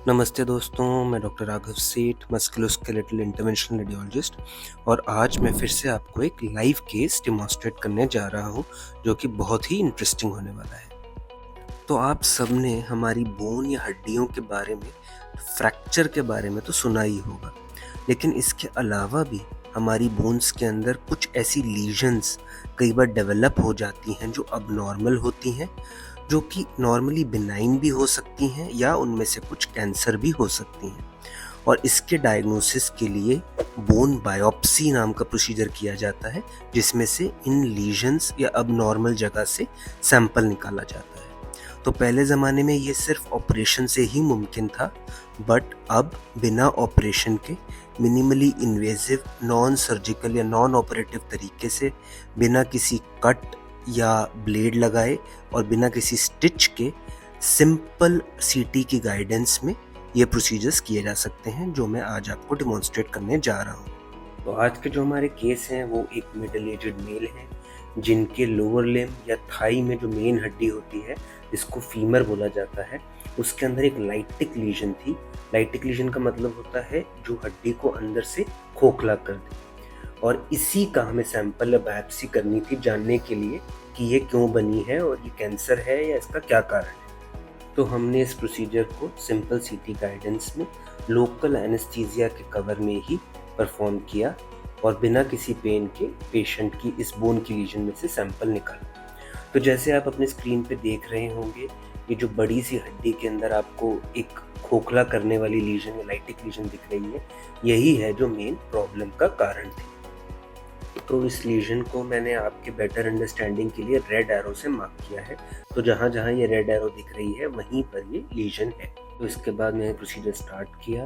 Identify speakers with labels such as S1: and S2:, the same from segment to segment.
S1: नमस्ते दोस्तों, मैं डॉक्टर राघव सेठ, मस्कुलोस्केलेटल इंटरवेंशनल रेडियोलॉजिस्ट और आज मैं फिर से आपको एक लाइव केस डेमॉन्स्ट्रेट करने जा रहा हूँ जो कि बहुत ही इंटरेस्टिंग होने वाला है। तो आप सबने हमारी बोन या हड्डियों के बारे में, फ्रैक्चर के बारे में तो सुना ही होगा, लेकिन इसके अलावा भी हमारी बोन्स के अंदर कुछ ऐसी लीजन्स कई बार डेवलप हो जाती हैं जो अबनॉर्मल होती हैं, जो कि नॉर्मली बिनाइन भी हो सकती हैं या उनमें से कुछ कैंसर भी हो सकती हैं। और इसके डायग्नोसिस के लिए बोन बायोप्सी नाम का प्रोसीजर किया जाता है, जिसमें से इन लीजन्स या अबनॉर्मल जगह से सैंपल निकाला जाता है। तो पहले ज़माने में ये सिर्फ ऑपरेशन से ही मुमकिन था, बट अब बिना ऑपरेशन के मिनिमली इन्वेजिव, नॉन सर्जिकल या नॉन ऑपरेटिव तरीके से, बिना किसी कट या ब्लेड लगाए और बिना किसी स्टिच के सिंपल सीटी की गाइडेंस में ये प्रोसीजर्स किए जा सकते हैं, जो मैं आज आपको डिमॉन्स्ट्रेट करने जा रहा हूँ। तो आज के जो हमारे केस हैं वो एक मिडिल एजड मेल हैं जिनके लोअर लिम्ब या थाई में जो मेन हड्डी होती है, जिसको फीमर बोला जाता है, उसके अंदर एक लाइटिक लीजन थी। लाइटिक लीजन का मतलब होता है जो हड्डी को अंदर से खोखला कर दे, और इसी का हमें सैंपल या बायोप्सी करनी थी जानने के लिए कि ये क्यों बनी है और ये कैंसर है या इसका क्या कारण है। तो हमने इस प्रोसीजर को सिंपल सीटी गाइडेंस में लोकल एनेस्थीसिया के कवर में ही परफॉर्म किया और बिना किसी पेन के पेशेंट की इस बोन की लीजन में से सैंपल निकाला। तो जैसे आप अपने स्क्रीन पे देख रहे होंगे, ये जो बड़ी सी हड्डी के अंदर आपको एक खोखला करने वाली लीजन या लाइटिक लीजन दिख रही है, यही है जो मेन प्रॉब्लम का कारण थी। तो इस लीजन को मैंने आपके बेटर अंडरस्टैंडिंग के लिए रेड एरो से मार्क किया है। तो जहाँ जहाँ ये रेड एरो दिख रही है वहीं पर ये लीजन है। तो इसके बाद मैंने प्रोसीजर स्टार्ट किया,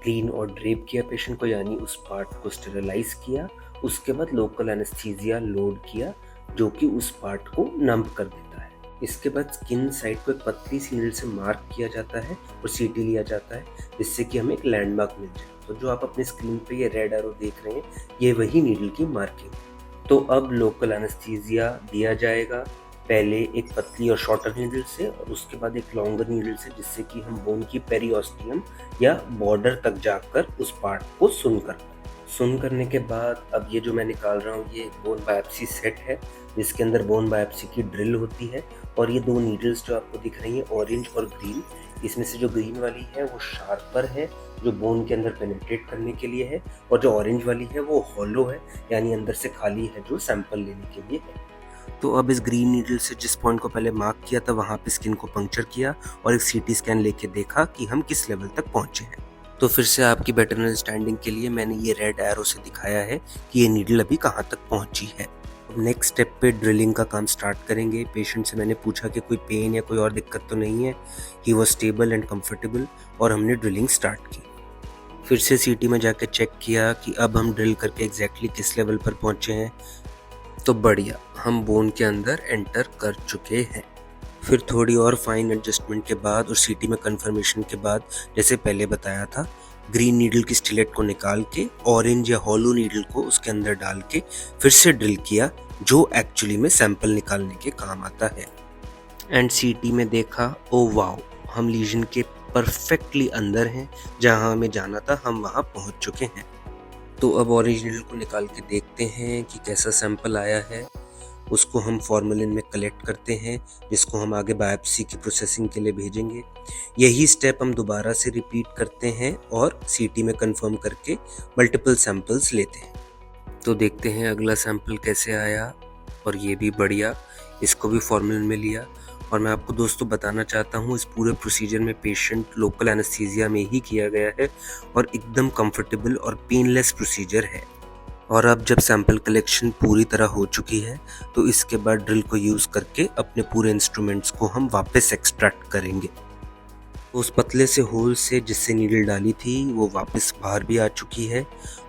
S1: क्लीन और ड्रेप किया पेशेंट को, यानी उस पार्ट को स्टेरिलाइज किया। उसके बाद लोकल एनेस्थीसिया लोड किया जो कि उस पार्ट को नंब कर देता है। इसके बाद स्किन साइड को एक पतली सी नीडल से मार्क किया जाता है और सीटी लिया जाता है, जिससे कि हमें एक लैंडमार्क मिल जाए। तो जो आप अपने स्क्रीन पे ये रेड एरो देख रहे हैं, ये वही नीडल की मार्किंग। तो अब लोकल एनेस्थीसिया दिया जाएगा, पहले एक पतली और शॉर्टर नीडल से और उसके बाद एक लॉन्गर नीडल से, जिससे कि हम बोन की पेरिओस्टियम या बॉर्डर तक जाकर उस पार्ट को सुन करने के बाद अब ये जो मैं निकाल रहा हूँ ये बोन बायोप्सी सेट है, जिसके अंदर बोन बायोप्सी की ड्रिल होती है। और ये दो नीडल्स जो आपको दिख रही हैं, ऑरेंज और ग्रीन, इसमें से जो ग्रीन वाली है वो शार्पर है, जो बोन के अंदर पेनिट्रेट करने के लिए है, और जो ऑरेंज वाली है वो हॉलो है, यानी अंदर से खाली है, जो सैंपल लेने के लिए है। तो अब इस ग्रीन नीडल से जिस पॉइंट को पहले मार्क किया था वहाँ पे स्किन को पंक्चर किया और एक सीटी स्कैन लेके देखा कि हम किस लेवल तक पहुँचे हैं। तो फिर से आपकी बेटर अंडरस्टैंडिंग के लिए मैंने ये रेड एरो से दिखाया है कि ये नीडल अभी कहाँ तक पहुँची है। नेक्स्ट स्टेप पे ड्रिलिंग का काम स्टार्ट करेंगे। पेशेंट से मैंने पूछा कि कोई पेन या कोई और दिक्कत तो नहीं है। He was stable and comfortable और हमने ड्रिलिंग स्टार्ट की। फिर से सीटी में जाकर चेक किया कि अब हम ड्रिल करके एग्जैक्टली किस लेवल पर पहुँचे हैं। तो बढ़िया, हम बोन के अंदर एंटर कर चुके हैं। फिर थोड़ी और फाइन एडजस्टमेंट के बाद और सीटी में कंफर्मेशन के बाद, जैसे पहले बताया था, ग्रीन नीडल की स्टिलेट को निकाल के ऑरेंज या हॉलो नीडल को उसके अंदर डाल के फिर से ड्रिल किया, जो एक्चुअली में सैंपल निकालने के काम आता है। एंड सीटी में देखा, ओ वाओ, हम लीजन के परफेक्टली अंदर हैं, जहां हमें जाना था हम वहां पहुंच चुके हैं। तो अब ऑरेंज नीडल को निकाल के देखते हैं कि कैसा सैंपल आया है। उसको हम फॉर्मेलिन में कलेक्ट करते हैं, जिसको हम आगे बायोप्सी की प्रोसेसिंग के लिए भेजेंगे। यही स्टेप हम दोबारा से रिपीट करते हैं और सीटी में कंफर्म करके मल्टीपल सैंपल्स लेते हैं। तो देखते हैं अगला सैंपल कैसे आया, और ये भी बढ़िया, इसको भी फॉर्मेलिन में लिया। और मैं आपको दोस्तों बताना चाहता हूँ, इस पूरे प्रोसीजर में पेशेंट लोकल एनेस्थीसिया में ही किया गया है और एकदम कंफर्टेबल और पेनलेस प्रोसीजर है। और अब जब सैंपल कलेक्शन पूरी तरह हो चुकी है, तो इसके बाद ड्रिल को यूज़ करके अपने पूरे इंस्ट्रूमेंट्स को हम वापस एक्सट्रैक्ट करेंगे। उस पतले से होल से जिससे नीडल डाली थी वो वापस बाहर भी आ चुकी है।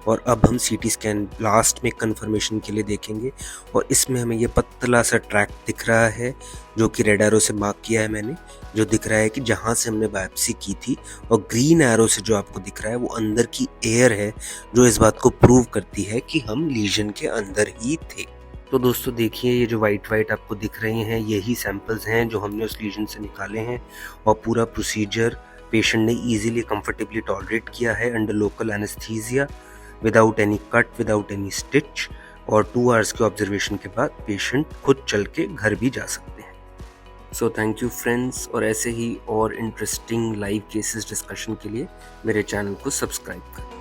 S1: और अब हम सीटी स्कैन लास्ट में कंफर्मेशन के लिए देखेंगे, और इसमें हमें ये पतला सा ट्रैक दिख रहा है, जो कि रेड एरो से मार्क किया है मैंने, जो दिख रहा है कि जहाँ से हमने बायोप्सी की थी। और ग्रीन एरो से जो आपको दिख रहा है वो अंदर की एयर है, जो इस बात को प्रूव करती है कि हम लीजन के अंदर ही थे। तो दोस्तों देखिए, ये जो वाइट आपको दिख रहे हैं यही सैंपल्स हैं जो हमने उस लीजन से निकाले हैं, और पूरा प्रोसीजर पेशेंट ने ईजिली कंफर्टेबली टॉलरेट किया है under local anaesthesia without any cut, without any stitch, और 2 आवर्स के ऑब्जर्वेशन के बाद पेशेंट खुद चल के घर भी जा सकते हैं। सो थैंक यू फ्रेंड्स, और ऐसे ही और इंटरेस्टिंग लाइव केसेस डिस्कशन के लिए मेरे चैनल को सब्सक्राइब करें।